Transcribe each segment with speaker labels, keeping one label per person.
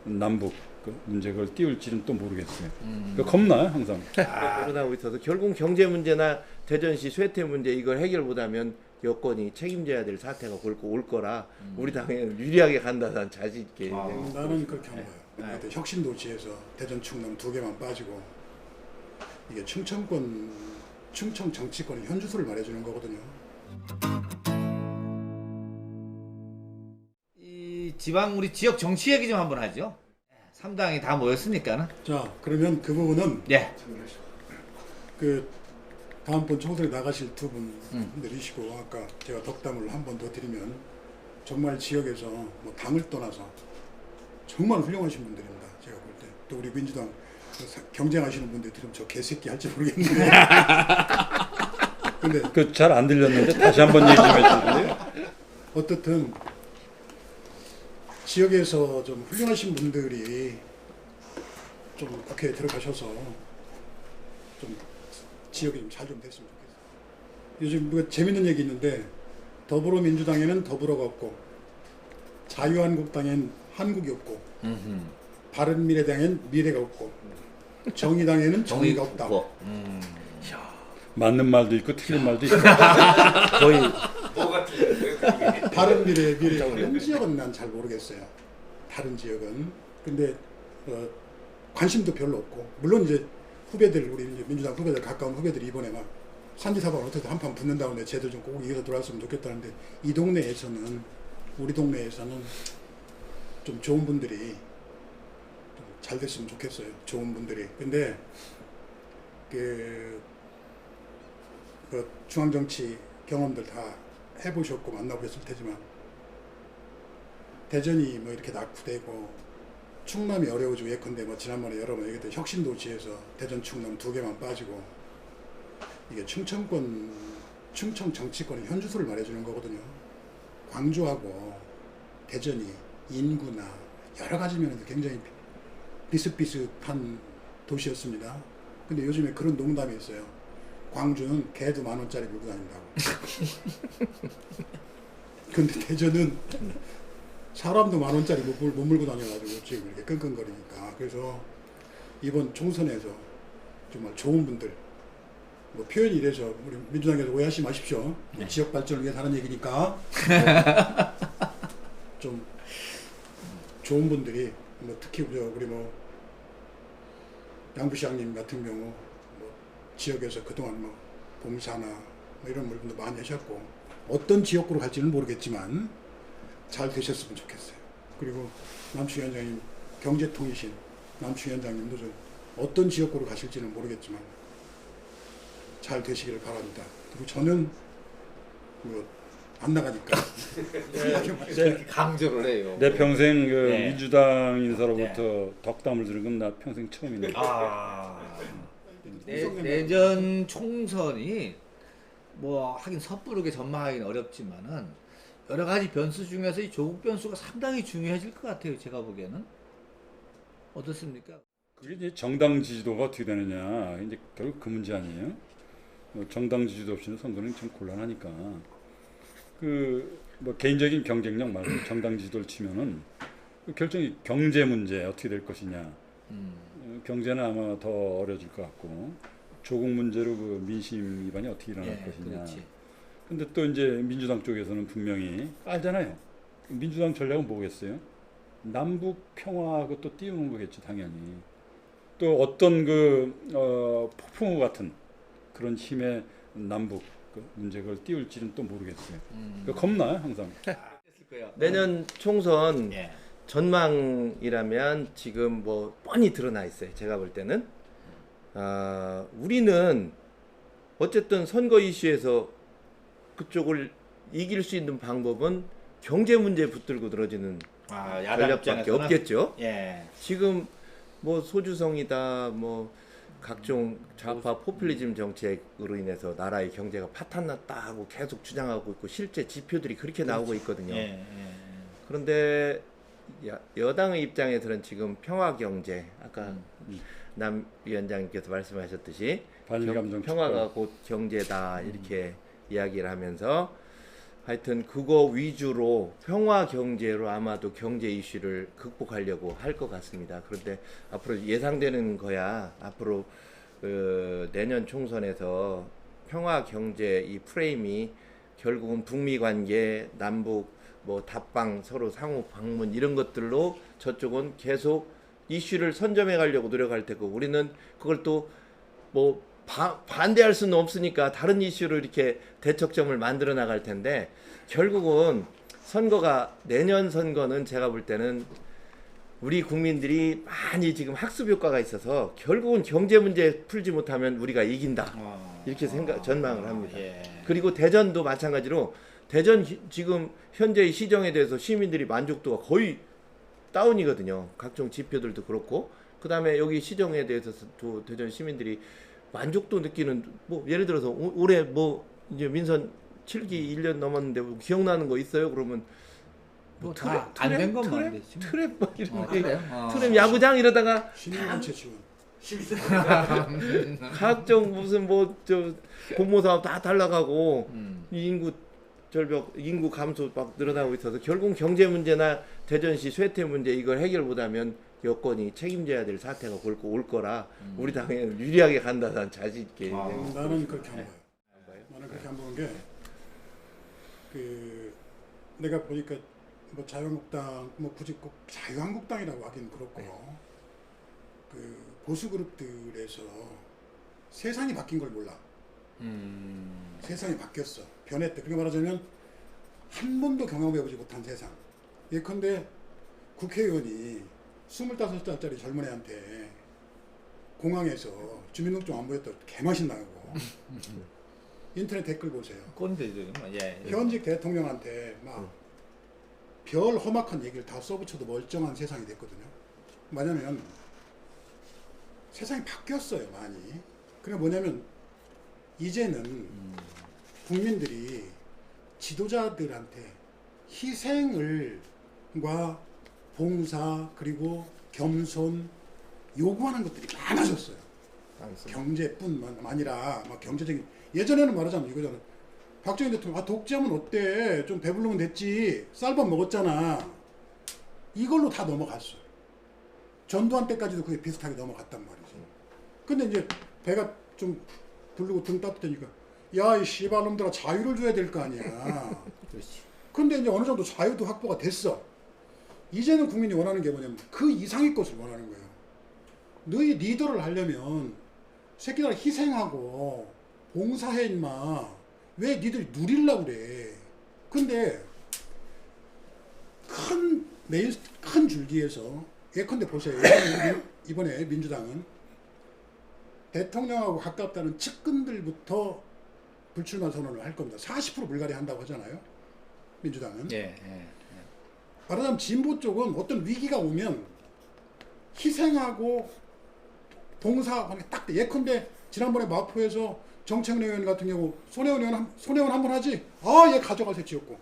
Speaker 1: 남북 그 문제 그걸 띄울지는 또 모르겠어요. 겁나요 항상.
Speaker 2: 그러다 있어서 결국 경제 문제나 대전시 쇠퇴 문제 이걸 해결 못하면 여권이 책임져야 될 사태가 올 거라 우리 당에는 유리하게 간다는 자신 있게.
Speaker 3: 나는 그렇게 한 거예요. 그때 혁신도시에서 대전 충남 두 개만 빠지고 이게 충청 정치권의 현주소를 말해주는 거거든요.
Speaker 4: 이 지방 우리 지역 정치 얘기 좀 한번 하죠. 3당이 다 모였으니까는.
Speaker 3: 자, 그러면 그 부분은
Speaker 4: 예.
Speaker 3: 그 다음번 총선에 나가실 두 분 내리시고 아까 제가 덕담을 한 번 더 드리면 정말 지역에서 뭐 당을 떠나서 정말 훌륭하신 분들입니다. 제가 볼 때. 또 우리 민주당 경쟁하시는 분들 들으면 저 개새끼 할지 모르겠는데. 근데
Speaker 1: 그 잘 안 들렸는데 다시 한번 얘기 좀 해주세요.
Speaker 3: 어떻든 지역에서 좀 훌륭하신 분들이 좀 국회에 들어가셔서 좀 지역이 좀 잘 좀 됐으면 좋겠어요. 요즘 뭐 재밌는 얘기 있는데 더불어민주당에는 더불어가 없고 자유한국당엔 한국이 없고 바른미래당엔 미래가 없고 정의당에는 정의가 없다.
Speaker 1: 맞는 말도 있고 틀린 말도 있고.
Speaker 2: 거의
Speaker 3: 바른미래 다른 지역은 난 잘 모르겠어요. 다른 지역은. 근데 관심도 별로 없고 물론 이제 후배들 우리 이제 민주당 후배들 가까운 후배들이 이번에 막 산지사방 어떻게 한판 붙는다는데 쟤들 좀 꼭 이겨서 돌아왔으면 좋겠다는데 이 동네에서는 우리 동네에서는 좀 좋은 분들이 좀 잘 됐으면 좋겠어요. 좋은 분들이. 근데 그 중앙정치 경험들 다 해보셨고 만나보셨을 테지만 대전이 뭐 이렇게 낙후되고 충남이 어려워지고 예컨대 뭐 지난번에 여러 번 얘기했던 혁신도시에서 대전 충남 두 개만 빠지고 이게 충청 정치권의 현주소를 말해주는 거거든요. 광주하고 대전이 인구나 여러 가지 면에서 굉장히 비슷비슷한 도시였습니다. 근데 요즘에 그런 농담이 있어요. 광주는 개도 10,000원짜리 물고 다닌다고. 근데 대전은 사람도 10,000원짜리 못 물고 다녀가지고 지금 이렇게 끙끙거리니까. 그래서 이번 총선에서 정말 좋은 분들, 뭐 표현이 이래서 우리 민주당에서 오해하지 마십시오.
Speaker 4: 네.
Speaker 3: 지역 발전을 위해서 하는 얘기니까 좀 좋은 분들이 뭐 특히 우리 뭐 양부시장님 같은 경우 뭐 지역에서 그동안 뭐 봉사나 뭐 이런 물건도 많이 하셨고 어떤 지역구로 갈지는 모르겠지만 잘 되셨으면 좋겠어요. 그리고 남충 위원장님 경제통이신 남충 위원장님도 좀 어떤 지역구로 가실지는 모르겠지만 잘 되시기를 바랍니다. 그리고 저는 뭐 안 나가니까
Speaker 4: 이렇게 강조를 해요.
Speaker 1: 내 평생 그
Speaker 4: 네.
Speaker 1: 민주당 인사로부터 덕담을 들은 건 나 평생 처음이네.
Speaker 4: 내년 총선이 뭐 하긴 섣부르게 전망하기는 어렵지만은 여러 가지 변수 중에서 이 조국 변수가 상당히 중요해질 것 같아요. 제가 보기에는 어떻습니까?
Speaker 1: 그게 이제 정당 지지도가 어떻게 되느냐 이제 결국 그 문제 아니에요? 정당 지지도 없이는 선거는 좀 곤란하니까 그 뭐 개인적인 경쟁력 말고 정당 지지도를 치면은 그 결정이 경제 문제 어떻게 될 것이냐. 경제는 아마 더 어려질 것 같고 조국 문제로 그 민심 위반이 어떻게 일어날 것이냐.
Speaker 4: 그렇지.
Speaker 1: 근데 또 이제 민주당 쪽에서는 분명히 알잖아요. 민주당 전략은 뭐겠어요? 남북 평화하고 또 띄우는 거겠지 당연히. 또 어떤 폭풍우 같은 그런 힘의 남북 그 문제 그걸 띄울지는 또 모르겠어요. 겁나요 항상.
Speaker 2: 내년 총선
Speaker 4: 예.
Speaker 2: 전망이라면 지금 뭐 뻔히 드러나 있어요. 제가 볼 때는 우리는 어쨌든 선거 이슈에서 그쪽을 이길 수 있는 방법은 경제 문제 붙들고 늘어지는
Speaker 4: 야당
Speaker 2: 전략밖에
Speaker 4: 입장에서는?
Speaker 2: 없겠죠.
Speaker 4: 예.
Speaker 2: 지금 뭐 소주성이다 뭐 각종 좌파 포퓰리즘 정책으로 인해서 나라의 경제가 파탄났다 하고 계속 주장하고 있고 실제 지표들이 그렇게 나오고 있거든요.
Speaker 4: 예.
Speaker 2: 그런데 여당의 입장에서는 지금 평화 경제 아까 남 위원장님께서 말씀하셨듯이
Speaker 1: 반일감정
Speaker 2: 평화가 곧 경제다 이렇게 이야기를 하면서 하여튼 그거 위주로 평화 경제로 아마도 경제 이슈를 극복하려고 할 것 같습니다. 그런데 앞으로 예상되는 거야. 앞으로 내년 총선에서 평화 경제 이 프레임이 결국은 북미 관계, 남북 뭐 답방 서로 상호 방문 이런 것들로 저쪽은 계속 이슈를 선점해 가려고 노력할 테고 우리는 그걸 또 뭐 반대할 수는 없으니까 다른 이슈로 이렇게 대척점을 만들어 나갈 텐데 결국은 내년 선거는 제가 볼 때는 우리 국민들이 많이 지금 학습 효과가 있어서 결국은 경제 문제 풀지 못하면 우리가 이긴다. 이렇게 전망을 합니다.
Speaker 4: 예.
Speaker 2: 그리고 대전도 마찬가지로 대전 지금 현재의 시정에 대해서 시민들이 만족도가 거의 다운이거든요. 각종 지표들도 그렇고 그다음에 여기 시정에 대해서도 대전 시민들이 만족도 느끼는 뭐 예를 들어서 올해 뭐 이제 민선 7기 1년 넘었는데 뭐 기억나는 거 있어요? 그러면
Speaker 4: 뭐 다 안 된 것만 되지.
Speaker 2: 트랩 막 이런 게
Speaker 4: 그래요?
Speaker 2: 트랩 야구장 이러다가
Speaker 3: 시민단체 지원.
Speaker 2: 각종 무슨 뭐 저 공모사업 다 달라가고 이 인구 절벽 인구 감소 막 늘어나고 있어서 결국 경제 문제나 대전시 쇠퇴 문제 이걸 해결 못하면 여권이 책임져야 될 사태가 올 거라 우리 당에는 유리하게 간다 난 자신 있게.
Speaker 3: 나는 그렇게 안 봐요. 나는 그렇게 안 보는 게 내가 보니까 뭐 자유한국당 뭐 굳이 꼭 자유한국당이라고 하긴 그렇고 보수 그룹들에서 세상이 바뀐 걸 몰라. 세상이 바뀌었어. 변했대. 그러니까 말하자면 한 번도 경험해보지 못한 세상. 예컨대 국회의원이 25살짜리 젊은 애한테 공항에서 주민등록증 안 보였다고 개맛이 나고 인터넷 댓글 보세요.
Speaker 4: 꼰대들. 예.
Speaker 3: 현직 대통령한테 막 별 험악한 얘기를 다 써붙여도 멀쩡한 세상이 됐거든요. 뭐냐면 세상이 바뀌었어요, 많이. 그러니까 뭐냐면 이제는 국민들이 지도자들한테 희생과 봉사 그리고 겸손 요구하는 것들이 많아졌어요. 경제뿐만 아니라 막 경제적인 예전에는 말하자면 이거잖아. 박정희 대통령 독재하면 어때? 좀 배부르면 됐지. 쌀밥 먹었잖아. 이걸로 다 넘어갔어요. 전두환 때까지도 그게 비슷하게 넘어갔단 말이죠. 근데 이제 배가 좀 부르고 등 따뜻하니까 야, 이 씨발놈들아 자유를 줘야 될 거 아니야.
Speaker 4: 그렇지.
Speaker 3: 근데 이제 어느 정도 자유도 확보가 됐어. 이제는 국민이 원하는 게 뭐냐면 그 이상의 것을 원하는 거예요. 너희 리더를 하려면 새끼들 희생하고 봉사해 임마. 왜 니들이 누리려고 그래. 근데 큰 줄기에서 예컨대 보세요. 이번에 민주당은 대통령하고 가깝다는 측근들부터 불출마 선언을 할 겁니다. 40% 불가리 한다고 하잖아요. 민주당은.
Speaker 4: 예.
Speaker 3: 말하자면 진보 쪽은 어떤 위기가 오면 희생하고 봉사하고 딱 예컨대 지난번에 마포에서 정책원 의원 같은 경우 손혜원 한 번 하지. 얘 가져가서 지었고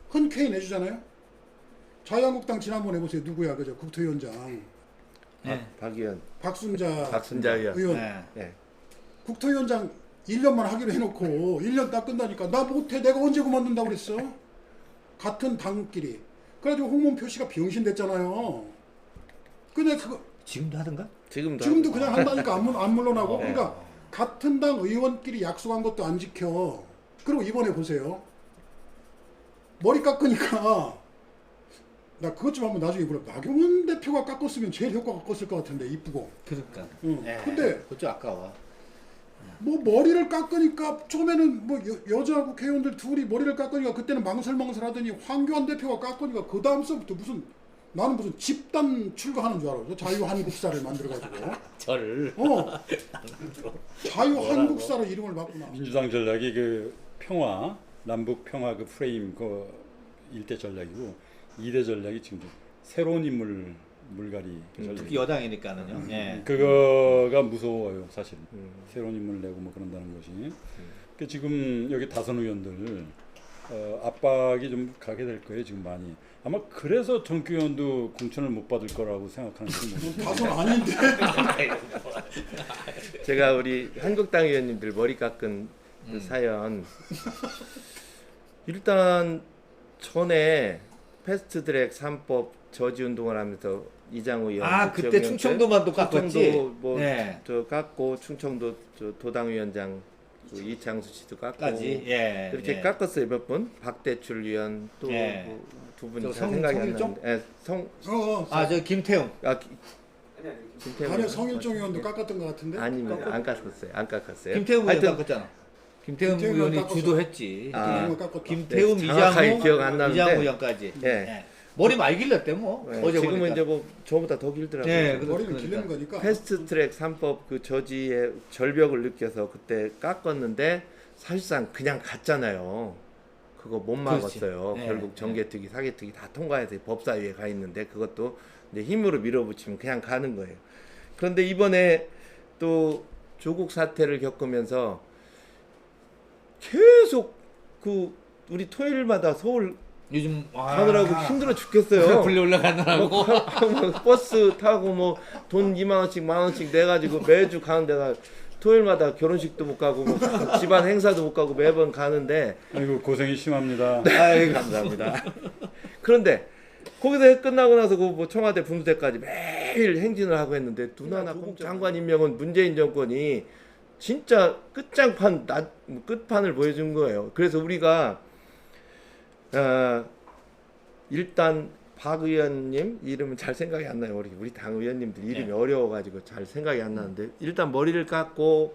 Speaker 3: 흔쾌히 내주잖아요. 자유한국당 지난번에 보세요. 누구야 그죠? 국토위원장
Speaker 2: 박의원
Speaker 3: 박순자
Speaker 2: 의원.
Speaker 4: 네.
Speaker 3: 국토위원장 1년만 하기로 해놓고 1년 딱 끝나니까 나 못해. 내가 언제 그만둔다고 그랬어? 같은 당끼리. 그래가지고 홍문표 씨가 병신 됐잖아요. 근데 그거
Speaker 4: 지금도 하던가?
Speaker 3: 지금도 그냥 한다니까 안 물러나고. 그러니까 같은 당 의원끼리 약속한 것도 안 지켜. 그리고 이번에 보세요. 머리 깎으니까 나 그것 좀 한번 나중에 물어. 나경원 대표가 깎았으면 제일 효과가 컸을 것 같은데 이쁘고.
Speaker 4: 그러니까.
Speaker 3: 응. 근데
Speaker 4: 그것도 아까워.
Speaker 3: 뭐 머리를 깎으니까 처음에는 뭐 여자 국회의원들 둘이 머리를 깎으니까 그때는 망설하더니 황교안 대표가 깎으니까 그 다음서부터 나는 무슨 집단 출가하는 줄 알아. 자유한국사를 만들어가지고.
Speaker 4: 저를.
Speaker 3: 자유한국사로 이름을 바꾸나.
Speaker 1: 민주당 전략이 남북 평화 프레임 일대 전략이고 2대 전략이 지금 새로운 인물 물갈이 전략.
Speaker 4: 특히 여당이니까는요. 예.
Speaker 1: 그거가 무서워요, 사실. 새로운 인물 내고 뭐 그런다는 것이. 그러니까 지금 여기 다선 의원들 압박이 좀 가게 될 거예요, 지금 많이. 아마 그래서 정규 의원도 공천을 못 받을 거라고 생각하는지
Speaker 3: 다선 아닌데.
Speaker 2: 제가 우리 한국당 의원님들 머리 깎은 그 사연 일단 전에 패스트트랙 3법 저지 운동을 하면서 이장우 의원
Speaker 4: 아 그때 충청도만도 깎았지.
Speaker 2: 충청도 뭐
Speaker 4: 네.
Speaker 2: 저 깎고 충청도 저 도당위원장 그 이창수 씨도 깎고
Speaker 4: 까지. 예.
Speaker 2: 이렇게
Speaker 4: 예.
Speaker 2: 깎았어요 몇 분. 박대출 위원 또
Speaker 4: 예.
Speaker 2: 두 분이
Speaker 4: 저
Speaker 2: 잘 생각이 안
Speaker 4: 성일종?
Speaker 2: 나는데. 예, 성
Speaker 4: 아저 김태웅.
Speaker 2: 아, 김태훈
Speaker 3: 아니요
Speaker 2: 의원?
Speaker 3: 성일종 의원도 깎았던 것 같은데.
Speaker 2: 아닙니다. 안 깎았어요. 안 깎았어요.
Speaker 4: 김태웅 의원
Speaker 2: 하여튼
Speaker 4: 깎았잖아. 김태웅
Speaker 3: 김태웅
Speaker 4: 의원이
Speaker 3: 깎았어.
Speaker 4: 주도했지.
Speaker 2: 아.
Speaker 3: 깎았다.
Speaker 4: 김태웅,
Speaker 2: 네, 정확하게
Speaker 4: 이장우,
Speaker 2: 기억 안 나는데.
Speaker 4: 이장우 의원까지.
Speaker 2: 예.
Speaker 4: 예. 머리 많이 길렀대 뭐.
Speaker 2: 네,
Speaker 4: 어제
Speaker 2: 지금은
Speaker 4: 보니까.
Speaker 2: 이제 뭐 저보다 더 길더라고요.
Speaker 4: 네,
Speaker 3: 머리를
Speaker 4: 그러니까.
Speaker 3: 기르는 거니까.
Speaker 2: 패스트트랙 3법 그 저지의 절벽을 느껴서 그때 깎았는데 사실상 그냥 갔잖아요. 그거 못
Speaker 4: 그렇지.
Speaker 2: 막았어요.
Speaker 4: 네,
Speaker 2: 결국 정개특위, 사개특위 다 통과해서 법사위에 가 있는데 그것도 이제 힘으로 밀어붙이면 그냥 가는 거예요. 그런데 이번에 또 조국 사태를 겪으면서 계속 그 우리 토요일마다 서울
Speaker 4: 요즘
Speaker 2: 가느라고 힘들어 죽겠어요.
Speaker 4: 불려 올라가느라고.
Speaker 2: 뭐 버스 타고 뭐 돈 2만 원씩 만 원씩 내 가지고 매주 가는 데가 토요일마다 결혼식도 못 가고 뭐 집안 행사도 못 가고 매번 가는데
Speaker 1: 아이고 고생이 심합니다.
Speaker 2: 아이 감사합니다. 그런데 거기서 끝나고 나서 그 뭐 청와대 분수대까지 매일 행진을 하고 했는데 누나나 장관 임명은 문재인 정권이 진짜 끝장판 끝판을 보여준 거예요. 그래서 우리가 일단 박 의원님 이름은 잘 생각이 안 나요. 우리 당 의원님들 이름이
Speaker 4: 네.
Speaker 2: 어려워가지고 잘 생각이 안 나는데 일단 머리를 깎고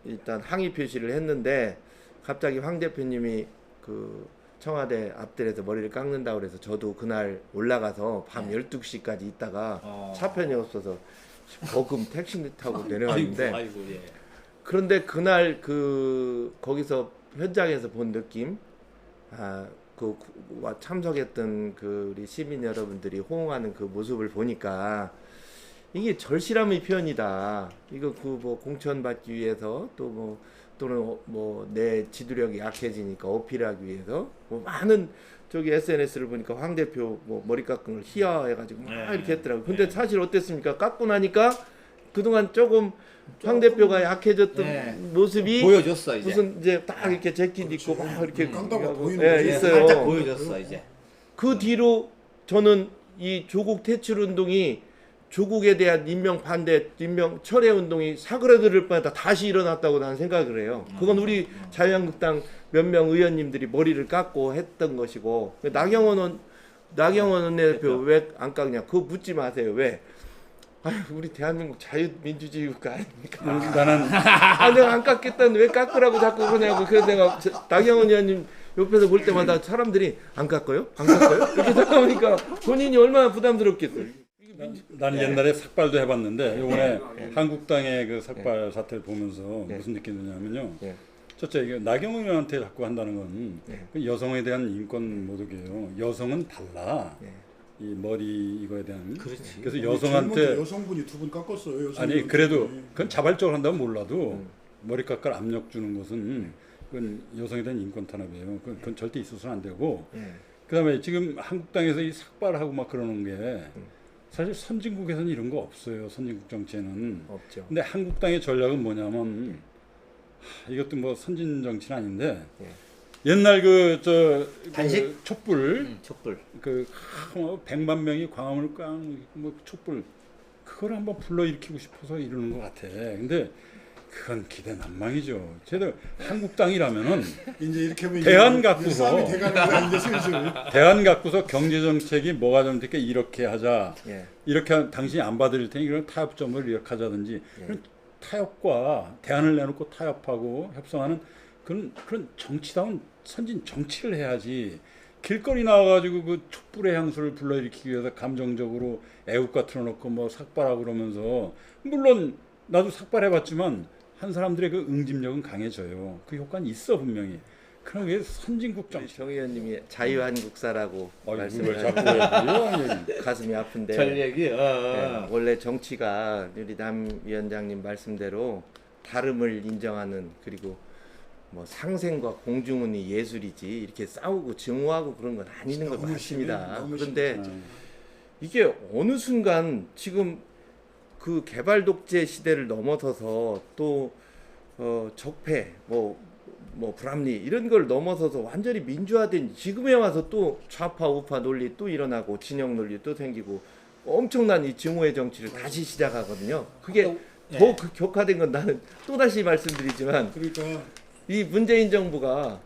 Speaker 2: 일단 항의 표시를 했는데 갑자기 황 대표님이 그 청와대 앞들에서 머리를 깎는다고 그래서 저도 그날 올라가서 밤 12시까지 있다가 차편이 없어서 거금 택시 타고 내려갔는데
Speaker 4: 아이고 예.
Speaker 2: 그런데 그날 그 거기서 현장에서 본 느낌 참석했던 그 우리 시민 여러분들이 호응하는 그 모습을 보니까 이게 절실함의 표현이다. 이거 그 뭐 공천받기 위해서 또 뭐 또는 뭐 내 지도력이 약해지니까 어필하기 위해서 뭐 많은 저기 SNS를 보니까 황 대표 뭐 머리 깎은 걸 희화해가지고 막 이렇게 했더라고요. 근데 사실 어땠습니까? 깎고 나니까 그동안 조금 황 대표가 약해졌던 모습이
Speaker 4: 보여줬어 이제.
Speaker 2: 무슨 이제 딱 이렇게 재킷 입고 막 이렇게
Speaker 3: 깡다가 보이는
Speaker 2: 예,
Speaker 3: 거지.
Speaker 2: 있어요.
Speaker 4: 살짝 보여줬어 이제.
Speaker 2: 그 뒤로 저는 이 조국 퇴출 운동이 조국에 대한 인명 반대, 인명 철회 운동이 사그라들 뻔하다 다시 일어났다고 나는 생각을 해요. 그건 우리 자유한국당 몇 명 의원님들이 머리를 깎고 했던 것이고 나경원 원내대표 왜 안 깎냐? 그거 묻지 마세요. 왜? 아유, 우리 대한민국 자유민주주의 국가 아닙니까?
Speaker 1: 나는
Speaker 2: 내가 안 깎겠다는데 왜 깎으라고 자꾸 그러냐고. 그래서 내가 나경원 의원님 옆에서 볼 때마다 사람들이 안 깎아요? 안 깎아요? 이렇게 생각하니까 본인이 얼마나 부담스럽겠어요.
Speaker 1: 나는 옛날에 삭발도 해봤는데 이번에 한국당의 그 삭발 사태를 보면서
Speaker 2: 네.
Speaker 1: 무슨 느낌이 드냐면요.
Speaker 2: 네.
Speaker 1: 첫째 이게 나경원 의원한테 자꾸 한다는 건
Speaker 2: 네.
Speaker 1: 그 여성에 대한 인권 모독이에요. 여성은 달라.
Speaker 2: 네.
Speaker 1: 이 머리 이거에 대한.
Speaker 4: 그렇지.
Speaker 1: 그래서
Speaker 3: 아니,
Speaker 1: 여성한테
Speaker 3: 젊은데 여성분이 두 분 깎았어요.
Speaker 1: 아니 그래도
Speaker 3: 여성분이.
Speaker 1: 그건 자발적으로 한다면 몰라도 머리 깎을 압력 주는 것은 그건 여성에 대한 인권 탄압이에요. 그건 절대 있어서는 안 되고.
Speaker 2: 네.
Speaker 1: 그다음에 지금 한국당에서 이 삭발하고 막 그러는 게 사실 선진국에서는 이런 거 없어요. 선진국 정치에는.
Speaker 2: 없죠.
Speaker 1: 근데 한국당의 전략은 뭐냐면 이것도 뭐 선진 정치는 아닌데
Speaker 2: 예.
Speaker 1: 옛날
Speaker 4: 단식?
Speaker 1: 촛불
Speaker 4: 촛불.
Speaker 1: 그 100만 명이 광화문을 뭐 촛불 그걸 한번 불러일으키고 싶어서 이러는 것 같아. 근데 그건 기대난망이죠. 쟤도 한국당이라면은
Speaker 3: 이제 이렇게 보면
Speaker 1: 대안
Speaker 3: 이제
Speaker 1: 갖고서
Speaker 3: 싸움이 돼가는 거야 이제 슬슬.
Speaker 1: 대안 갖고서 경제 정책이 뭐가 잘못됐게 이렇게 하자.
Speaker 2: 예.
Speaker 1: 이렇게 당신이 안 받을 테니 그런 타협점을 이렇게 하자든지 그런 타협과 대안을 내놓고 타협하고 협상하는 그런 정치다운 선진 정치를 해야지. 길거리 나와가지고 그 촛불의 향수를 불러일으키기 위해서 감정적으로 애국가 틀어놓고 뭐 삭발하고 그러면서 물론 나도 삭발해봤지만 한 사람들의 그 응집력은 강해져요. 그 효과는 있어 분명히. 그럼 왜 선진국 정치?
Speaker 2: 정 의원님이 자유한국사라고
Speaker 1: 말씀을
Speaker 2: 말씀을
Speaker 1: 자꾸
Speaker 2: 하시니까
Speaker 1: 해요.
Speaker 2: 가슴이 아픈데
Speaker 4: 전 얘기.
Speaker 2: 네, 원래 정치가 우리 남 위원장님 말씀대로 다름을 인정하는 그리고 뭐 상생과 공중은이 예술이지 이렇게 싸우고 증오하고 그런 건 아니는 것
Speaker 3: 너무
Speaker 2: 같습니다.
Speaker 3: 심해, 너무
Speaker 2: 그런데
Speaker 1: 심해.
Speaker 2: 이게 어느 순간 지금 그 개발 독재 시대를 넘어서서 또 적폐 뭐 뭐 불합리 이런 걸 넘어서서 완전히 민주화된 지금에 와서 또 좌파 우파 논리 또 일어나고 진영 논리 또 생기고 엄청난 이 증오의 정치를 다시 시작하거든요. 그게
Speaker 4: 예.
Speaker 2: 더 격화된 건 나는 또 다시 말씀드리지만
Speaker 3: 그러니까
Speaker 2: 이 문재인 정부가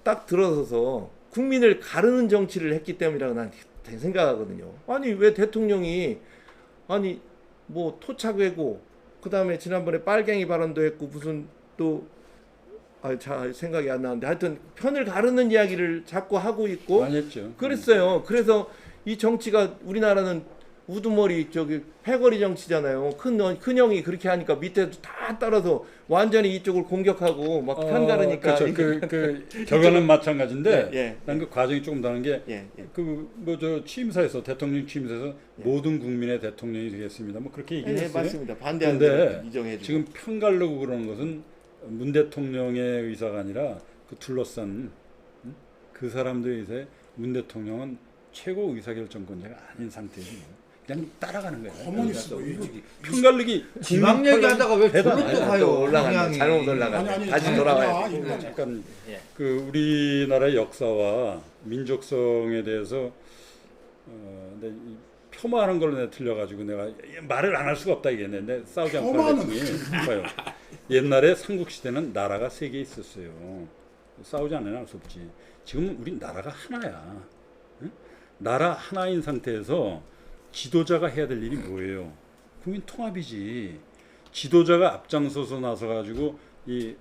Speaker 2: 딱 들어서서 국민을 가르는 정치를 했기 때문이라고 난 생각하거든요. 아니 왜 대통령이 아니 뭐 토착외고 그다음에 지난번에 빨갱이 발언도 했고 무슨 또 잘 생각이 안 나는데 하여튼 편을 가르는 이야기를 자꾸 하고 있고
Speaker 1: 많이 했죠.
Speaker 2: 그랬어요. 그래서 이 정치가 우리나라는 우두머리 저기 패거리 정치잖아요. 큰 형이 그렇게 하니까 밑에도 다 따라서 완전히 이쪽을 공격하고 막 편가르니까.
Speaker 1: 그렇죠. 그 결과는 마찬가지인데
Speaker 2: 예,
Speaker 1: 난 그 과정이 조금 다른 게
Speaker 2: 예, 예.
Speaker 1: 그 뭐 저 취임사에서 대통령 취임사에서 모든 국민의 대통령이 되겠습니다. 뭐 그렇게
Speaker 2: 예,
Speaker 1: 얘기했어요.
Speaker 2: 맞습니다. 반대하는
Speaker 1: 근데
Speaker 2: 데는 인정해주고.
Speaker 1: 지금 편가르고 그러는 것은 문 대통령의 의사가 아니라 그 둘러싼 그 사람들의 의사에 문 대통령은 최고 의사결정권자가 아닌 상태에서 그냥 따라가는 거예요.
Speaker 3: 커뮤니스트 뭐
Speaker 1: 편가르기
Speaker 4: 지방 얘기하다가 왜
Speaker 1: 대단
Speaker 4: 저런 또
Speaker 1: 아니야.
Speaker 4: 가요?
Speaker 2: 또 올라간다.
Speaker 4: 방향이.
Speaker 2: 잘못 올라간다.
Speaker 3: 아니,
Speaker 2: 다시
Speaker 3: 아니,
Speaker 2: 돌아와야
Speaker 3: 아니,
Speaker 2: 돼.
Speaker 3: 아니,
Speaker 1: 잠깐
Speaker 4: 예.
Speaker 1: 그 우리나라의 역사와 민족성에 대해서 근데 이 폄하하는 걸로 내가 틀려가지고 내가 말을 안 할 수가 없다 이겠는데 싸우지 않고
Speaker 3: 폄하는
Speaker 1: 하랬더니 봐요. 옛날에 삼국 시대는 나라가 세 개 있었어요. 싸우지 않으면 할 수 없지. 지금은 우리 나라가 하나야. 응? 나라 하나인 상태에서 지도자가 해야 될 일이 뭐예요? 국민 통합이지. 지도자가 앞장서서 나서 가지고 이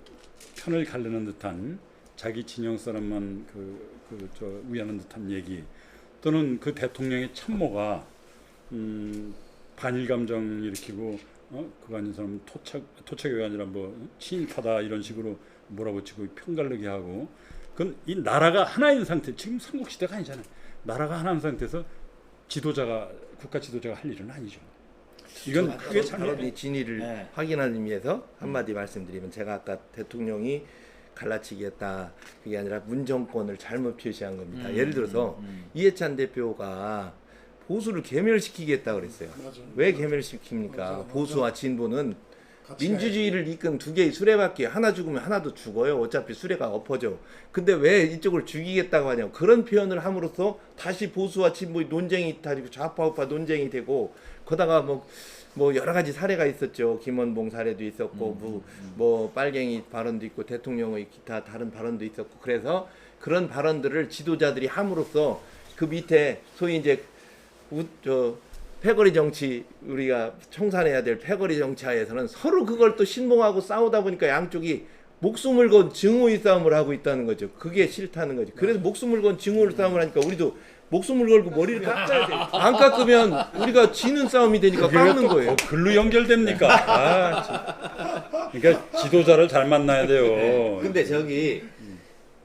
Speaker 1: 편을 가르는 듯한 자기 진영 사람만 위하는 듯한 얘기 또는 그 대통령의 참모가 반일 감정 일으키고 그거 아닌 사람 토착이 아니라 뭐 친일파다 이런 식으로 몰아붙이고 편가르게 하고 그건 이 나라가 하나인 상태 지금 삼국 시대가 아니잖아요. 나라가 하나인 상태에서 국가 지도자가 할 일은 아니죠. 이건 크게
Speaker 2: 바로
Speaker 1: 잘못된
Speaker 2: 이 진위를
Speaker 4: 네.
Speaker 2: 확인하는 의미에서 한마디 말씀드리면 제가 아까 대통령이 갈라치기 했다 그게 아니라 문정권을 잘못 표시한 겁니다. 예를 들어서 이해찬 대표가 보수를 괴멸시키겠다 그랬어요.
Speaker 3: 맞아.
Speaker 2: 왜 괴멸시킵니까?
Speaker 3: 맞아.
Speaker 2: 보수와 진보는
Speaker 3: 같이
Speaker 2: 민주주의를 이끈 두 개의 수레바퀴 하나 죽으면 하나도 죽어요. 어차피 수레가 엎어져. 근데 왜 이쪽을 죽이겠다고 하냐고 그런 표현을 함으로써 다시 보수와 진보의 논쟁이 다지고 좌파우파 논쟁이 되고 거다가 뭐 여러 가지 사례가 있었죠. 김원봉 사례도 있었고 뭐 빨갱이 발언도 있고 대통령의 기타 다른 발언도 있었고 그래서 그런 발언들을 지도자들이 함으로써 그 밑에 소위 이제 패거리 정치 우리가 청산해야 될 패거리 정치하에서는 서로 그걸 또 신봉하고 싸우다 보니까 양쪽이 목숨을 건 증오의 싸움을 하고 있다는 거죠. 그게 싫다는 거죠. 그래서 목숨을 건 증오의 싸움을 하니까 우리도 목숨을 걸고 머리를 깎아야 돼. 안 깎으면 우리가 지는 싸움이 되니까 깎는 거예요.
Speaker 1: 글로 연결됩니까? 그러니까 지도자를 잘 만나야 돼요.
Speaker 4: 근데 저기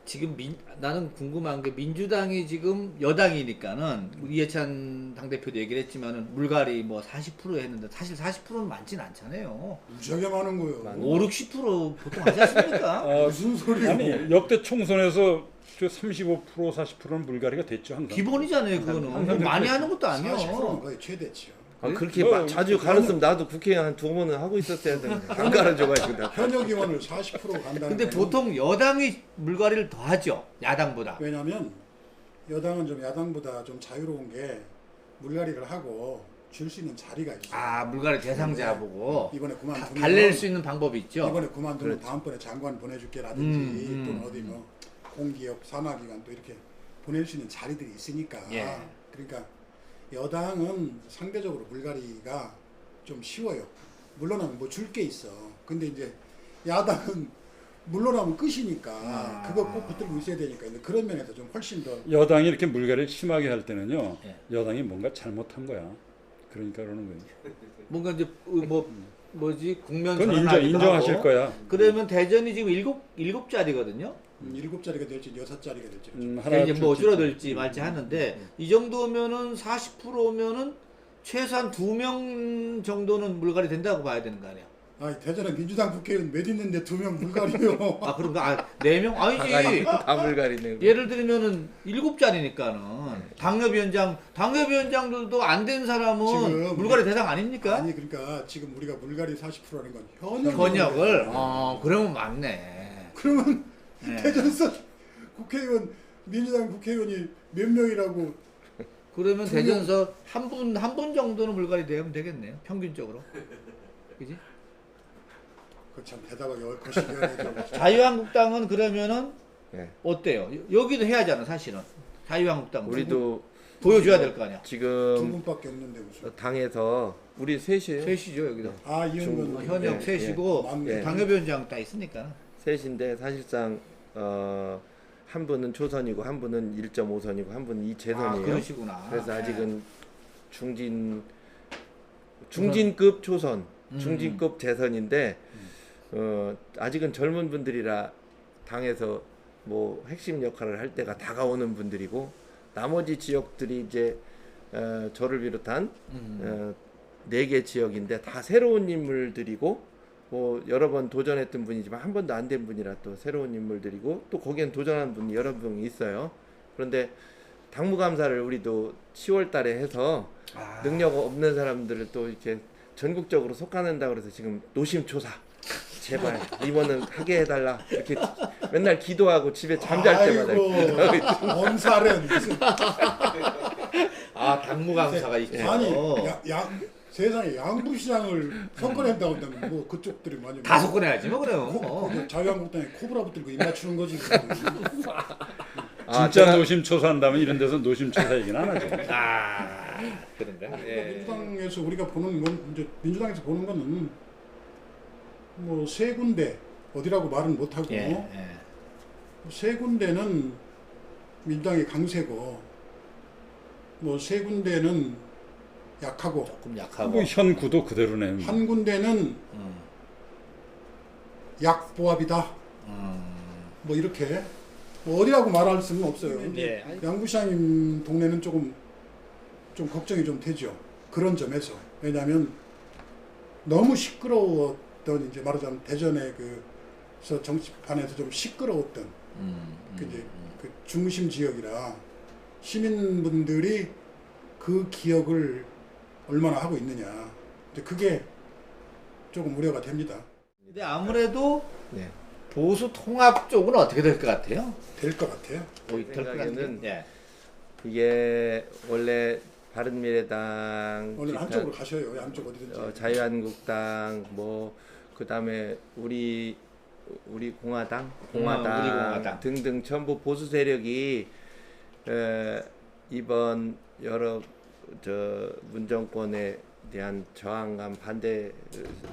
Speaker 4: 지금 나는 궁금한 게 민주당이 지금 여당이니까는 이해찬 당대표도 얘기를 했지만은 물갈이 뭐 40% 했는데 사실 40%는 많진 않잖아요.
Speaker 3: 무지하게 많은 거예요.
Speaker 4: 5, 60% 보통 하지 않습니까?
Speaker 3: 무슨 소리야?
Speaker 1: 아니 역대 총선에서 35% 40%는 물갈이가 됐죠 항상.
Speaker 4: 기본이잖아요 그거는.
Speaker 1: 항상
Speaker 4: 뭐 많이 하는 것도
Speaker 3: 40%는
Speaker 4: 아니에요.
Speaker 3: 거의 최대치요.
Speaker 2: 그렇게
Speaker 1: 뭐,
Speaker 2: 자주 가르으면 나도 국회에 한 2번은 하고 있었어야 되는데 안 가르쳐가지고 나.
Speaker 3: 현역 의원을 40% 간다는
Speaker 4: 근데
Speaker 3: 거는
Speaker 4: 보통 여당이 물갈이를 더 하죠. 야당보다.
Speaker 3: 왜냐하면 여당은 좀 야당보다 좀 자유로운 게 물갈이를 하고 줄 수 있는 자리가 있어요.
Speaker 4: 아 물갈이 대상자
Speaker 3: 네.
Speaker 4: 보고
Speaker 3: 이번에 그만두면
Speaker 4: 달랠 수 있는 방법이 있죠.
Speaker 3: 이번에 그만두면
Speaker 2: 그렇지.
Speaker 3: 다음번에 장관 보내줄게라든지 또는 어디 뭐 공기업 산하기관 또 이렇게 보낼 수 있는 자리들이 있으니까
Speaker 4: 예.
Speaker 3: 그러니까 여당은 상대적으로 물갈이가 좀 쉬워요. 물러나면 뭐 줄 게 있어. 근데 이제 야당은 물러나면 끝이니까 그거 꼭 붙들고 있어야 되니까 그런 면에서 좀 훨씬 더
Speaker 1: 여당이 이렇게 물갈이를 심하게 할 때는요.
Speaker 4: 예.
Speaker 1: 여당이 뭔가 잘못한 거야. 그러니까 그러는 거예요.
Speaker 4: 뭔가 이제 뭐지 국면
Speaker 1: 그건
Speaker 4: 전환하기도
Speaker 1: 인정하실
Speaker 4: 하고.
Speaker 1: 거야.
Speaker 4: 그러면 대전이 지금 일곱 자리거든요.
Speaker 3: 7자리가 될지 6자리가 될지
Speaker 1: 하나
Speaker 4: 이제 뭐
Speaker 1: 줄지.
Speaker 4: 줄어들지 말지 하는데 이 정도면은 40%면은 최소한 2명 정도는 물갈이 된다고 봐야 되는 거 아니야?
Speaker 3: 아 대전에 민주당 국회의원 몇 있는데 2명 물갈이요.
Speaker 4: 아 그런가? 4명? 아니지.
Speaker 2: 다 물갈이네.
Speaker 4: 예를 들면은 7자리니까는 당협위원장들도 안 된 사람은
Speaker 3: 지금
Speaker 4: 물갈이 대상 아닙니까?
Speaker 3: 아니 그러니까 지금 우리가 물갈이 40%라는 건 현역
Speaker 4: 현역을
Speaker 3: 의원들.
Speaker 4: 그러면 맞네.
Speaker 3: 그러면
Speaker 4: 네.
Speaker 3: 대전서 국회의원 민주당 국회의원이 몇 명이라고
Speaker 4: 그러면
Speaker 3: 두 명.
Speaker 4: 대전서 한 분 정도는 물갈이 되면 되겠네요. 평균적으로. 그지?
Speaker 3: 그참 대답하기 거시기하네.
Speaker 4: 자유한국당은 그러면은
Speaker 2: 예.
Speaker 4: 어때요? 여기도 해야잖아, 사실은. 자유한국당
Speaker 2: 우리도
Speaker 4: 보여줘야 될 거 아니야.
Speaker 3: 두
Speaker 2: 지금
Speaker 3: 분밖에 없는데 무슨?
Speaker 2: 당에서 우리 셋이에요.
Speaker 4: 셋이죠, 여기도.
Speaker 3: 아 이현건
Speaker 4: 현역
Speaker 2: 예,
Speaker 4: 셋이고
Speaker 3: 예.
Speaker 4: 당협위원장 다 있으니까.
Speaker 2: 셋인데 사실상 한 분은 초선이고 한 분은 1.5선이고 한 분은
Speaker 4: 아,
Speaker 2: 2재선이에요.
Speaker 4: 그러시구나.
Speaker 2: 그래서
Speaker 4: 네.
Speaker 2: 아직은 중진급 초선,
Speaker 4: 음.
Speaker 2: 중진급 재선인데 아직은 젊은 분들이라 당에서 뭐 핵심 역할을 할 때가 다가오는 분들이고 나머지 지역들이 이제 저를 비롯한 4개 지역인데 다 새로운 인물들이고 뭐 여러 번 도전했던 분이지만 한 번도 안 된 분이라 또 새로운 인물들이고 또 거기엔 도전한 분이 여러 분 있어요. 그런데 당무감사를 우리도 10월 달에 해서 능력 없는 사람들을 또 이렇게 전국적으로 솎아낸다 그래서 지금 노심초사 제발 이번은 하게 해달라 이렇게 맨날 기도하고 집에 잠잘 때마다
Speaker 3: 아이고 엄살은 무슨
Speaker 4: 아, 당무감사가 있죠.
Speaker 3: 아니 세상에 양부시장을 섞어낸다고 한다면 뭐 그쪽들이 많이
Speaker 4: 다 섞어내야지 뭐 그래요.
Speaker 3: 자유한국당에 코브라 붙들고 입 맞추는 거지.
Speaker 2: 아,
Speaker 1: 진짜 노심초사한다면 이런 데서 노심초사 얘기는 안 하죠.
Speaker 4: 아, 그런가? 예.
Speaker 3: 민주당에서 우리가 보는 건 이제 민주당에서 보는 거는 뭐 세 군데 어디라고 말은 못 하고
Speaker 4: 예. 예.
Speaker 3: 세 군데는 민주당이 강세고 뭐 세 군데는 약하고
Speaker 4: 조금 약하고.
Speaker 1: 뭐 현 구도 그대로네.
Speaker 3: 한 군데는 약보합이다. 뭐 이렇게 뭐 어디라고 말할 수는 없어요. 근데
Speaker 4: 예.
Speaker 3: 양부시장님 동네는 좀 걱정이 좀 되죠. 그런 점에서 왜냐하면 너무 시끄러웠던 이제 말하자면 대전의 그서 정치판에서 좀 시끄러웠던 그 이제 그 중심 지역이라 시민분들이 그 기억을 얼마나 하고 있느냐. 이제 그게 조금 우려가 됩니다.
Speaker 4: 근데 아무래도
Speaker 2: 네.
Speaker 4: 보수 통합 쪽은 어떻게 될 것 같아요?
Speaker 3: 될 것 같아요.
Speaker 4: 될것
Speaker 2: 생각에는
Speaker 4: 예.
Speaker 2: 이게 원래 바른미래당,
Speaker 3: 오늘
Speaker 2: 기타,
Speaker 3: 한쪽으로 가셔요. 양쪽 어디든지.
Speaker 2: 자유한국당, 뭐 그다음에 우리 공화당,
Speaker 4: 우리 공화당.
Speaker 2: 등등 전부 보수 세력이 이번 여러 문정권에 대한 저항감, 반대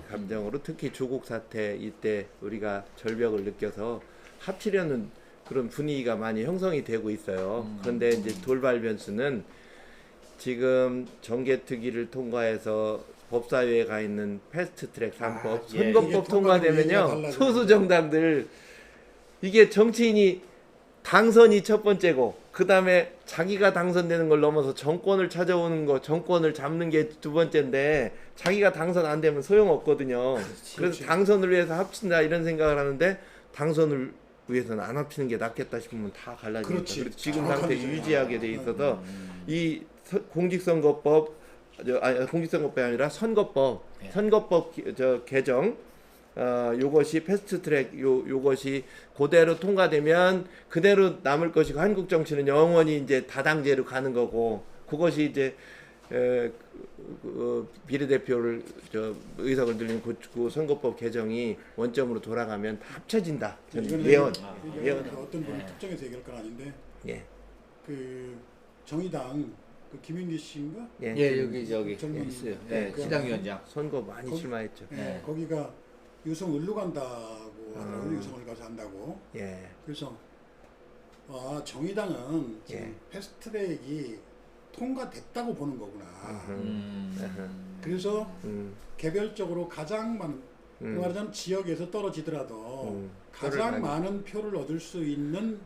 Speaker 2: 감정으로 특히 조국 사태 이때 우리가 절벽을 느껴서 합치려는 그런 분위기가 많이 형성이 되고 있어요. 그런데 이제 돌발 변수는 지금 정개특위를 통과해서 법사위에 가 있는 패스트트랙 3법
Speaker 4: 예.
Speaker 3: 이게
Speaker 2: 선거법 통과되면요
Speaker 3: 얘기가 달라져요.
Speaker 2: 소수 정당들 이게 정치인이 당선이 첫 번째고 그 다음에 자기가 당선되는 걸 넘어서 정권을 찾아오는 거, 정권을 잡는 게 두 번째인데 자기가 당선 안 되면 소용없거든요. 그래서 당선을 위해서 합친다 이런 생각을 하는데 당선을 위해서는 안 합치는 게 낫겠다 싶으면 다 갈라지니까.
Speaker 3: 그렇지.
Speaker 2: 그래서 지금
Speaker 3: 정확하게
Speaker 2: 상태 유지하게 돼 있어서 이 공직선거법 공직선거법이 아니라 선거법
Speaker 4: 예.
Speaker 2: 선거법 개정 요것이 패스트트랙 요것이 그대로 통과되면 그대로 남을 것이고 한국 정치는 영원히 이제 다당제로 가는 거고 그것이 이제 비례대표를 의석을 늘리는 그 선거법 개정이 원점으로 돌아가면 다 합쳐진다.
Speaker 3: 이거는
Speaker 2: 예언.
Speaker 3: 이게
Speaker 2: 예언.
Speaker 3: 그 어떤 분이 특정해서 얘기할 건 아닌데
Speaker 2: 예.
Speaker 3: 그 정의당 그 김윤기 씨인가?
Speaker 2: 예.
Speaker 4: 예, 여기
Speaker 3: 정리-
Speaker 4: 있어요.
Speaker 3: 네,
Speaker 4: 예,
Speaker 3: 그-
Speaker 4: 시당위원장.
Speaker 2: 선거 많이
Speaker 3: 거기-
Speaker 2: 출마했죠.
Speaker 3: 예, 거기가 유성 을로 간다고 하더라고요. 유성을 가서 한다고.
Speaker 2: 예.
Speaker 3: 그래서 정의당은 지금
Speaker 2: 예.
Speaker 3: 패스트트랙이 통과됐다고 보는 거구나. 그래서
Speaker 2: 음.
Speaker 3: 개별적으로 가장 많은 말하자면 지역에서 떨어지더라도
Speaker 2: 표를
Speaker 3: 가장
Speaker 2: 많이-
Speaker 3: 많은 표를 얻을 수 있는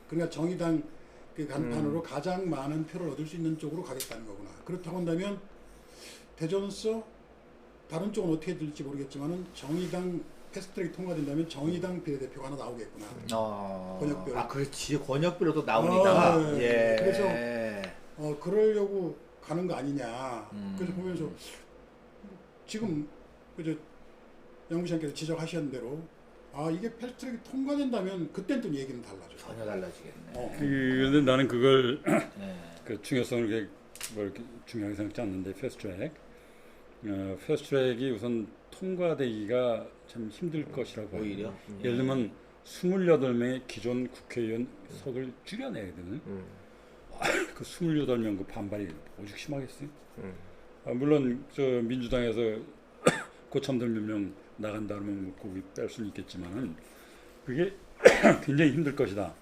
Speaker 3: 그러니까 정의당 그 간판으로 가장 많은 표를 얻을 수 있는 쪽으로 가겠다는 거구나. 그렇다고 한다면 대전서 다른 쪽은 어떻게 될지 모르겠지만은 정의당 패스트트랙이 통과된다면 정의당 비례대표가 하나 나오겠구나. 권역별.
Speaker 4: 아, 그렇지. 권역별로도 나오니까.
Speaker 3: 네.
Speaker 4: 예.
Speaker 3: 그래서 그러려고 가는 거 아니냐. 그래서 보면서 지금 그저 양부시장께서 지적하신 대로 아 이게 패스트트랙이 통과된다면 그땐 또 얘기는 달라져.
Speaker 4: 전혀 달라지겠네.
Speaker 1: 근데 나는 그걸
Speaker 4: 예.
Speaker 1: 그 중요성을 그렇게 뭐 이렇게 중요하게 생각지 않는데 패스트트랙, 패스트트랙이 우선 통과되기가 참 힘들 것이라고 봐요.
Speaker 4: 오히려
Speaker 1: 예를 들면 28명의 기존 국회의원 석을 줄여내거든. 그 28명 그 반발이 오죽 심하겠어요. 물론 저 민주당에서 고참들 몇 명 나간다 그러면 뭐 거기 뺄 수는 있겠지만 그게 굉장히 힘들 것이다.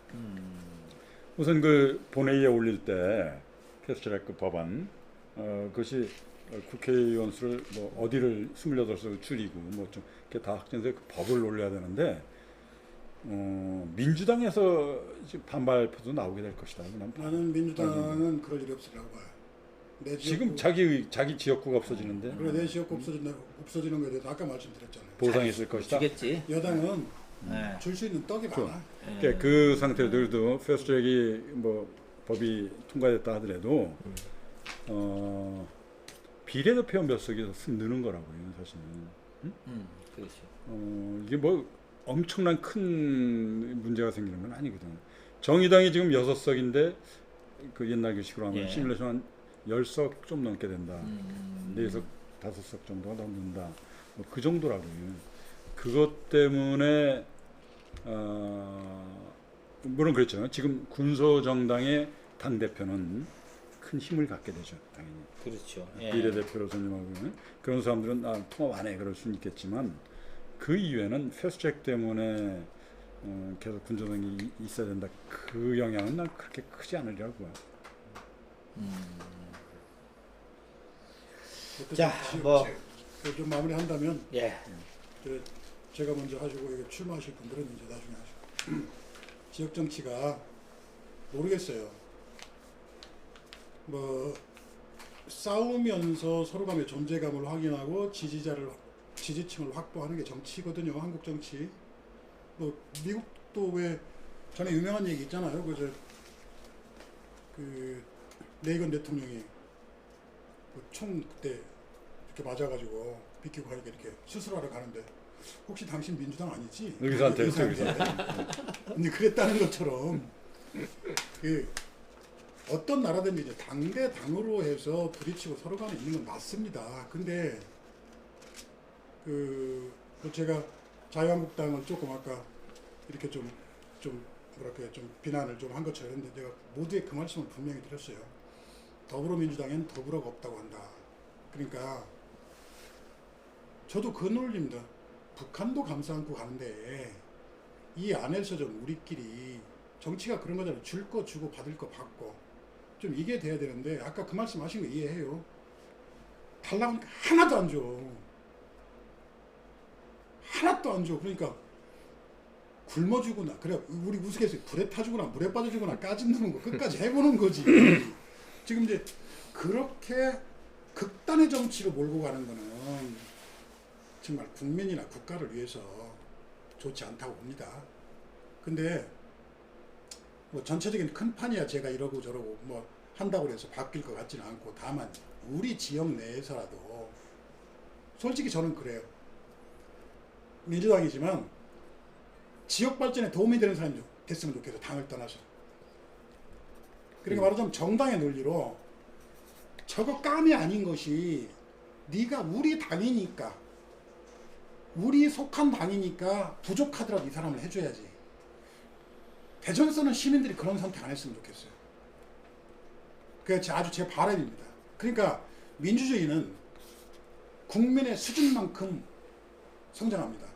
Speaker 1: 우선 그 본회의에 올릴 때 패스트트랙 그 법안 그것이 국회의원 수를 뭐 어디를 28석을 줄이고 뭐 좀 이렇게 다 확정해서 그 법을 올려야 되는데 민주당에서 반발표도 나오게 될 것이다.
Speaker 3: 나는 민주당은 그럴 일이 없으라고 봐요. 내
Speaker 1: 지금
Speaker 3: 지역구,
Speaker 1: 자기 지역구가 없어지는데
Speaker 3: 그래 내 지역구 없어지는 거에 대해서 아까 말씀드렸잖아요.
Speaker 1: 보상이 있을 것이다.
Speaker 4: 주겠지.
Speaker 3: 여당은
Speaker 4: 예.
Speaker 3: 줄 수 있는 떡이 많아.
Speaker 1: 그러니까 그 상태들도 패스트트랙이 뭐 법이 통과됐다 하더라도 비례대표 몇 석이 느는 거라고요, 사실은.
Speaker 4: 그렇지.
Speaker 1: 이게 뭐 엄청난 큰 문제가 생기는 건 아니거든. 정의당이 지금 6석인데 그 옛날 규칙으로 하면
Speaker 4: 예.
Speaker 1: 시뮬레이션 한 10석 좀 넘게 된다. 4석, 5석 정도가 넘는다. 뭐 그 정도라고요. 그것 때문에 물론 그렇죠. 지금 군소정당의 당대표는 큰 힘을 갖게 되죠. 당연히.
Speaker 4: 그렇죠. 예.
Speaker 1: 비례대표로 선임하고 그런 사람들은 통합 안 해 그럴 수는 있겠지만 그 이외에는 패스트트랙 때문에 계속 군소정이 있어야 된다. 그 영향은 난 그렇게 크지 않으리라고 봐요.
Speaker 4: 자, 뭐
Speaker 3: 좀 마무리한다면
Speaker 4: 예.
Speaker 3: 제가 먼저 하시고 여기 출마하실 분들은 이제 나중에 하시고 지역 정치가 모르겠어요. 뭐 싸우면서 서로 간의 존재감을 확인하고 지지층을 확보하는 게 정치거든요. 한국 정치. 뭐 미국도 왜 전에 유명한 얘기 있잖아요. 그 레이건 대통령이 그 총 그때 이렇게 맞아가지고 비키고 가니까 이렇게 수술하러 가는데 혹시 당신 민주당 아니지?
Speaker 1: 의사한테
Speaker 3: 근데 그랬다는 것처럼 그 어떤 나라든지 이제 당대 당으로 해서 부딪히고 서로 간에 있는 건 맞습니다. 근데 그 제가 자유한국당을 조금 아까 이렇게 좀 뭐랄까 좀 비난을 좀 한 것처럼 했는데 내가 모두에 그 말씀을 분명히 드렸어요. 더불어민주당엔 더불어가 없다고 한다. 그러니까 저도 그 논리입니다. 북한도 감싸 안고 가는데 이 안에서 좀 우리끼리 정치가 그런 거잖아요. 줄 거 주고 받을 거 받고 좀 이게 돼야 되는데 아까 그 말씀하신 거 이해해요. 달라고 하니까 하나도 안 줘. 하나도 안 줘. 그러니까 굶어주거나 그래 우리 우스갯소리 불에 타주거나 물에 빠져주거나 까짓는 거 끝까지 해보는 거지. 지금 이제 그렇게 극단의 정치로 몰고 가는 거는 정말 국민이나 국가를 위해서 좋지 않다고 봅니다. 근데 뭐 전체적인 큰 판이야 제가 이러고 저러고 뭐 한다고 해서 바뀔 것 같지는 않고 다만 우리 지역 내에서라도 솔직히 저는 그래요. 민주당이지만 지역 발전에 도움이 되는 사람이 됐으면 좋겠어. 당을 떠나서. 그러니까 말하자면 정당의 논리로 저거 깜이 아닌 것이 네가 우리 당이니까 우리 속한 당이니까 부족하더라도 이 사람을 해줘야지. 대전에서는 시민들이 그런 선택 안 했으면 좋겠어요. 그게 아주 제 바람입니다. 그러니까 민주주의는 국민의 수준만큼 성장합니다.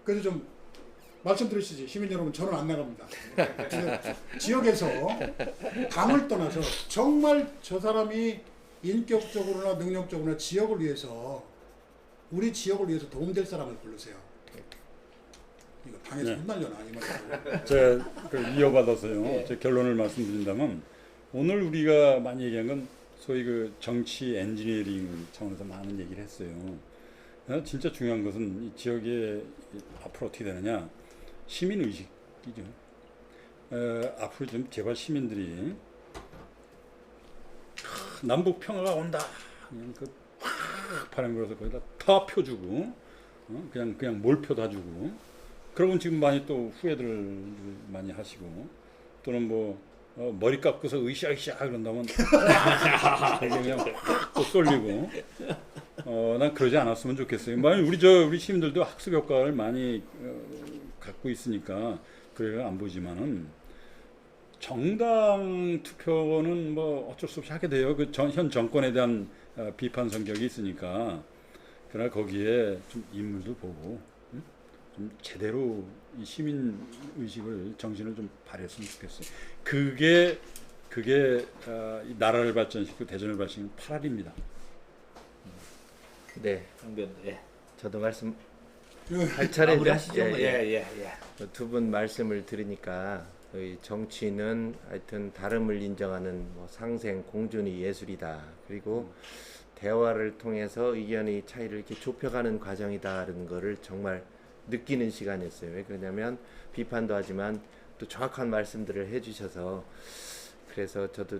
Speaker 3: 그래서 좀 말씀드리시지 시민 여러분 저는 안 나갑니다. 지역에서 당을 떠나서 정말 저 사람이 인격적으로나 능력적으로나 지역을 위해서 우리 지역을 위해서 도움될 사람을 부르세요. 이거 당에서 혼날려나 이 말이에요.
Speaker 1: 제가 그 이어받아서요. 제 결론을 말씀드린다면 오늘 우리가 많이 얘기한 건 소위 그 정치 엔지니어링 차원에서 많은 얘기를 했어요. 진짜 중요한 것은 이 지역에 앞으로 어떻게 되느냐 시민 의식이죠. 앞으로 좀 제발 시민들이 남북 평화가 온다. 그냥 그 바람 불어서 거기다 다 펴주고 그냥 몰표다 주고 그러면 지금 많이 또 후회들 많이 하시고 또는 뭐 머리 깎고서 으쌰으쌰 그런다면 그냥 또 쏠리고 난 그러지 않았으면 좋겠어요. 만약 우리 시민들도 학습 효과를 많이 갖고 있으니까 그래가 안 보지만은 정당 투표는 뭐 어쩔 수 없이 하게 돼요. 그 현 정권에 대한 비판 성격이 있으니까. 그러나 거기에 좀 인물도 보고 좀 제대로 이 시민 의식을 정신을 좀 발휘했으면 좋겠어요. 그게 이 나라를 발전시키고 대전을 발전시키는 8알입니다.
Speaker 2: 네,
Speaker 4: 강변 예.
Speaker 2: 저도 말씀 할 차례
Speaker 4: 마무리 하시죠. 예.
Speaker 2: 두 분 말씀을 들으니까 이 정치는 하여튼 다름을 인정하는 뭐 상생 공존이 예술이다. 그리고 대화를 통해서 의견의 차이를 이렇게 좁혀가는 과정이다라는 거를 정말 느끼는 시간이었어요. 왜 그러냐면 비판도 하지만 또 정확한 말씀들을 해주셔서 그래서 저도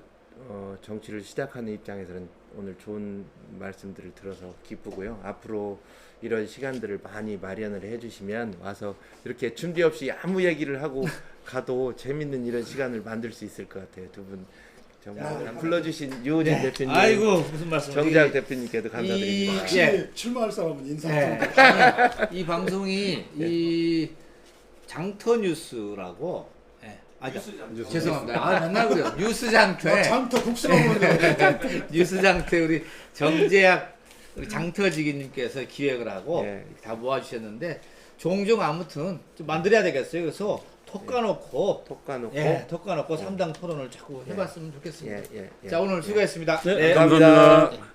Speaker 2: 정치를 시작하는 입장에서는 오늘 좋은 말씀들을 들어서 기쁘고요. 앞으로 이런 시간들을 많이 마련을 해주시면 와서 이렇게 준비 없이 아무 얘기를 하고 가도 재밌는 이런 시간을 만들 수 있을 것 같아요. 두 분 정말 불러주신 유은현 대표님,
Speaker 4: 아이고 무슨 말씀?
Speaker 2: 정재학 대표님께도 감사드립니다.
Speaker 3: 혹시 출마할 사람은 인사 좀
Speaker 4: 이 방송이 이 장터 뉴스라고 죄송합니다. 맨날 그래요. 뉴스 장터에
Speaker 3: 장터 국수라고
Speaker 4: 뉴스 장터에 우리 정재학 우리 장터지기님께서 기획을 하고 다 모아주셨는데 종종 아무튼 좀 만들어야 되겠어요. 그래서 톡 까놓고 톡 까놓고 3당 토론을 자꾸 해봤으면 좋겠습니다. 자 오늘 수고했습니다.
Speaker 1: 네, 감사합니다.